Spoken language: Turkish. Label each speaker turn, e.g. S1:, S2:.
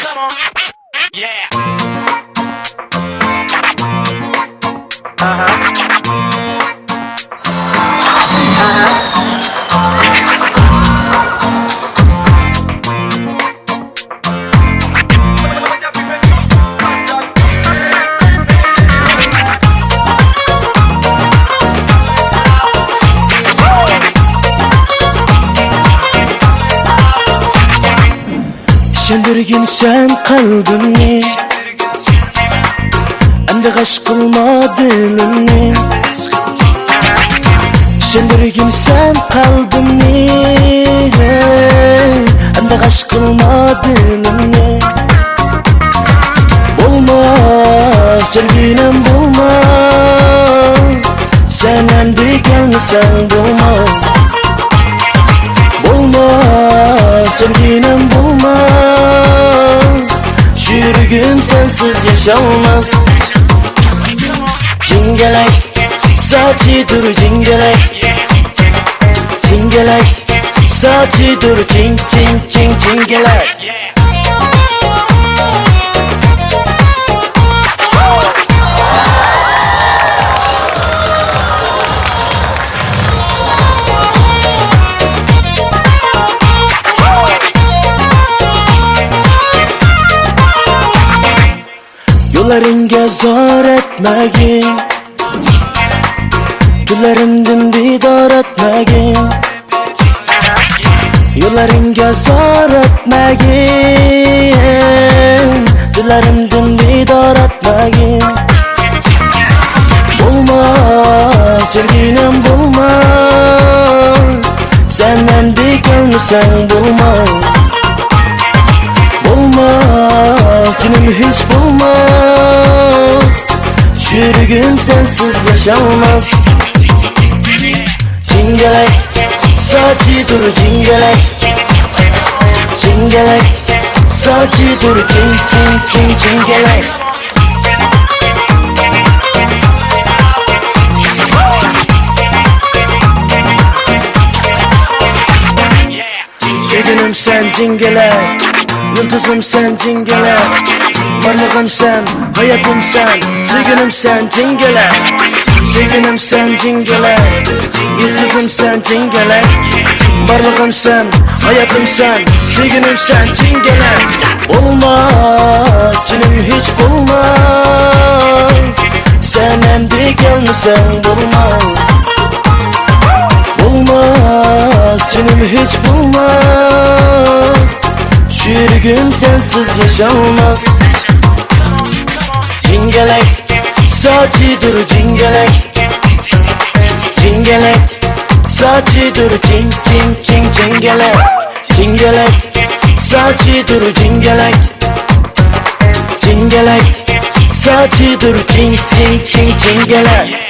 S1: Come on. Yeah.
S2: Söndürgün sen kalbimni, endi g'ash qilma dilimni. Söndürgün sen kalbimni, endi g'ash qilma dilimni. Bo'lmas sevgilim bo'lmas, sen endi kelmasan bo'lmas. Bo'lmas sevgilim bo'lmas, yürgün sensiz yaşanmaz. Cingelek, saçı dur cingelek. Cingelek, saçı dur cing cing cing cingelek. Yollarınga zor etmegin, günlerimden didar etmegin. Yollarınga zor etmegin, günlerimden didar etmegin. Bulmaz sevgilim bulmaz, sen endi gelmesen bulmaz. Bulmaz canım hiç bulmaz, yürgün sensiz yaşanmaz. Cingelek, saçı dur cingelek. Cingelek, saçı dur cing cing cing cingelek. Sevgilim sen cingelek, yıldızım sen cingelek. Varlığım sen, hayatım sen, sevgilim sen cingelek. Sevgilim sen cingelek, yıldızım sen cingelek. Varlığım sen, hayatım sen, sevgilim sen cingelek. Olmaz canım hiç bulmaz, sen endi gelmesen bulmaz. Olmaz canım hiç bulmaz, yürgün sensiz yaşanmaz. Cingelek, saçı dur cingelek. Cingelek, saçı dur cing cing cing cingelek. Cingelek, saçı dur cingelek. Cingelek, saçı dur cing cing cing cingelek.